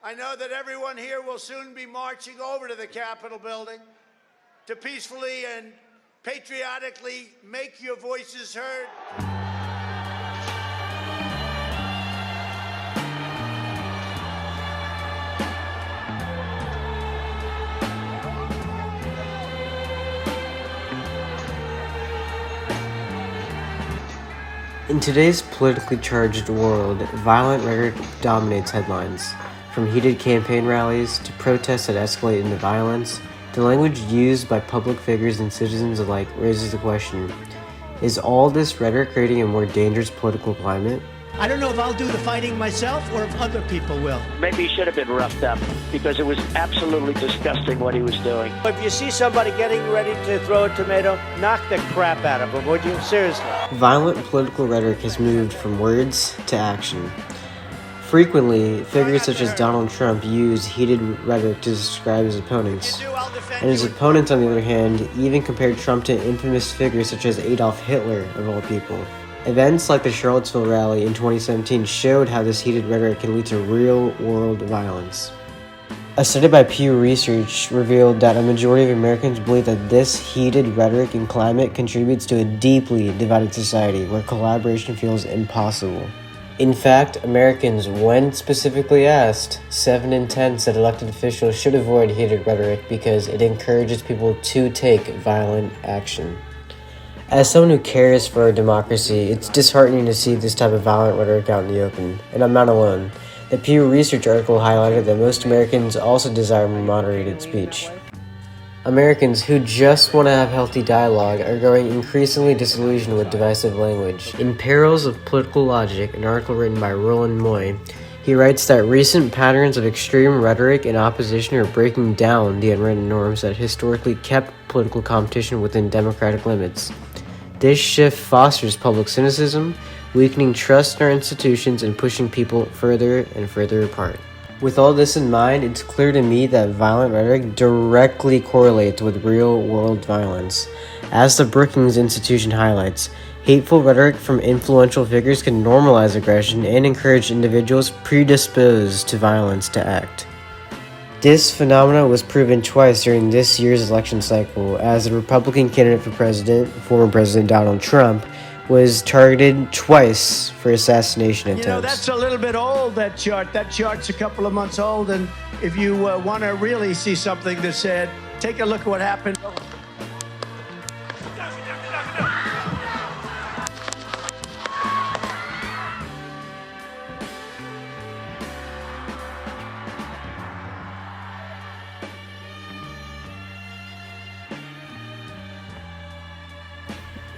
I know that everyone here will soon be marching over to the Capitol building to peacefully and patriotically make your voices heard. In today's politically charged world, violent rhetoric dominates headlines. From heated campaign rallies to protests that escalate into violence, the language used by public figures and citizens alike raises the question, is all this rhetoric creating a more dangerous political climate? I don't know if I'll do the fighting myself or if other people will. Maybe he should have been roughed up because it was absolutely disgusting what he was doing. If you see somebody getting ready to throw a tomato, knock the crap out of them, would you? Seriously. Violent political rhetoric has moved from words to action. Frequently, figures such as Donald Trump use heated rhetoric to describe his opponents. And his opponents, on the other hand, even compared Trump to infamous figures such as Adolf Hitler, of all people. Events like the Charlottesville rally in 2017 showed how this heated rhetoric can lead to real-world violence. A study by Pew Research revealed that a majority of Americans believe that this heated rhetoric and climate contributes to a deeply divided society where collaboration feels impossible. In fact, Americans, when specifically asked, 7 in 10 said elected officials should avoid heated rhetoric because it encourages people to take violent action. As someone who cares for our democracy, it's disheartening to see this type of violent rhetoric out in the open, and I'm not alone. The Pew Research article highlighted that most Americans also desire more moderated speech. Americans who just want to have healthy dialogue are growing increasingly disillusioned with divisive language. In Perils of Political Logic, an article written by Roland Moy, he writes that recent patterns of extreme rhetoric and opposition are breaking down the unwritten norms that historically kept political competition within democratic limits. This shift fosters public cynicism, weakening trust in our institutions and pushing people further and further apart. With all this in mind, it's clear to me that violent rhetoric directly correlates with real-world violence. As the Brookings Institution highlights, hateful rhetoric from influential figures can normalize aggression and encourage individuals predisposed to violence to act. This phenomenon was proven twice during this year's election cycle, as the Republican candidate for president, former President Donald Trump, was targeted twice for assassination attempts. You know, that's a little bit old, that chart. That chart's a couple of months old, and if you want to really see something that's said, take a look at what happened.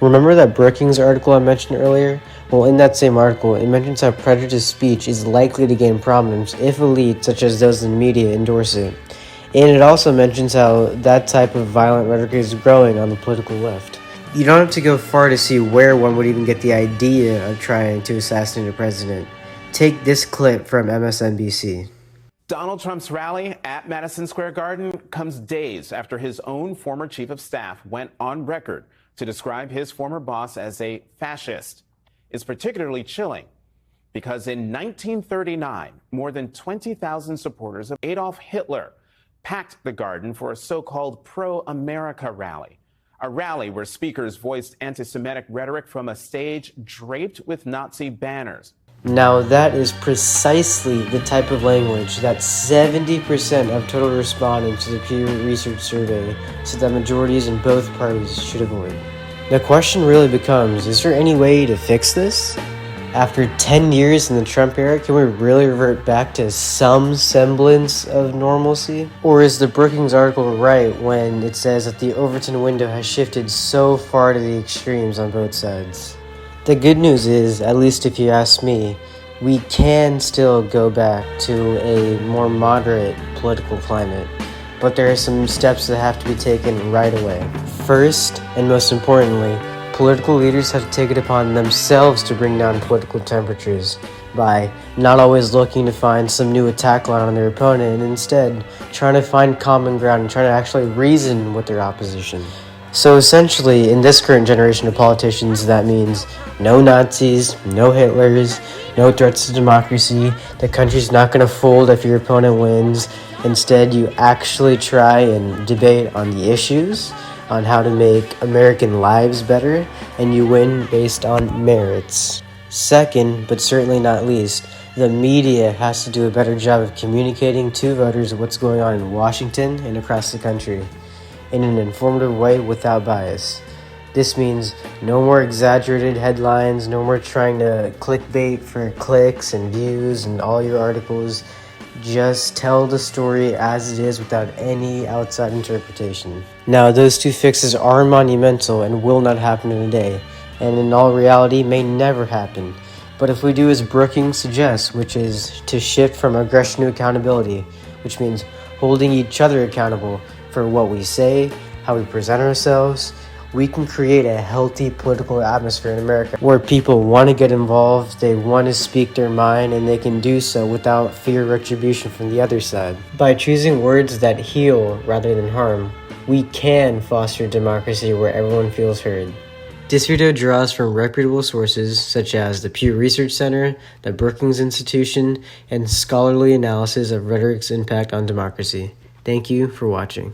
Remember that Brookings article I mentioned earlier? Well, in that same article, it mentions how prejudice speech is likely to gain prominence if elites such as those in the media endorse it. And it also mentions how that type of violent rhetoric is growing on the political left. You don't have to go far to see where one would even get the idea of trying to assassinate a president. Take this clip from MSNBC. Donald Trump's rally at Madison Square Garden comes days after his own former chief of staff went on record to describe his former boss as a fascist. Is particularly chilling because in 1939, more than 20,000 supporters of Adolf Hitler packed the Garden for a so-called pro-America rally, a rally where speakers voiced anti-Semitic rhetoric from a stage draped with Nazi banners. Now that is precisely the type of language that 70% of total respondents to the Pew Research survey said that majorities in both parties should avoid. The question really becomes, is there any way to fix this? After 10 years in the Trump era, can we really revert back to some semblance of normalcy? Or is the Brookings article right when it says that the Overton window has shifted so far to the extremes on both sides? The good news is, at least if you ask me, we can still go back to a more moderate political climate, but there are some steps that have to be taken right away. First, and most importantly, political leaders have to take it upon themselves to bring down political temperatures by not always looking to find some new attack line on their opponent and instead trying to find common ground and trying to actually reason with their opposition. So essentially, in this current generation of politicians, that means no Nazis, no Hitlers, no threats to democracy. The country's not going to fold if your opponent wins. Instead, you actually try and debate on the issues, on how to make American lives better, and you win based on merits. Second, but certainly not least, the media has to do a better job of communicating to voters what's going on in Washington and across the country in an informative way without bias. This means no more exaggerated headlines, no more trying to clickbait for clicks and views and all your articles. Just tell the story as it is without any outside interpretation. Now, those two fixes are monumental and will not happen in a day, and in all reality may never happen. But if we do as Brookings suggests, which is to shift from aggression to accountability, which means holding each other accountable for what we say, how we present ourselves, we can create a healthy political atmosphere in America where people want to get involved, they want to speak their mind, and they can do so without fear of retribution from the other side. By choosing words that heal rather than harm, we can foster democracy where everyone feels heard. This video draws from reputable sources such as the Pew Research Center, the Brookings Institution, and scholarly analysis of rhetoric's impact on democracy. Thank you for watching.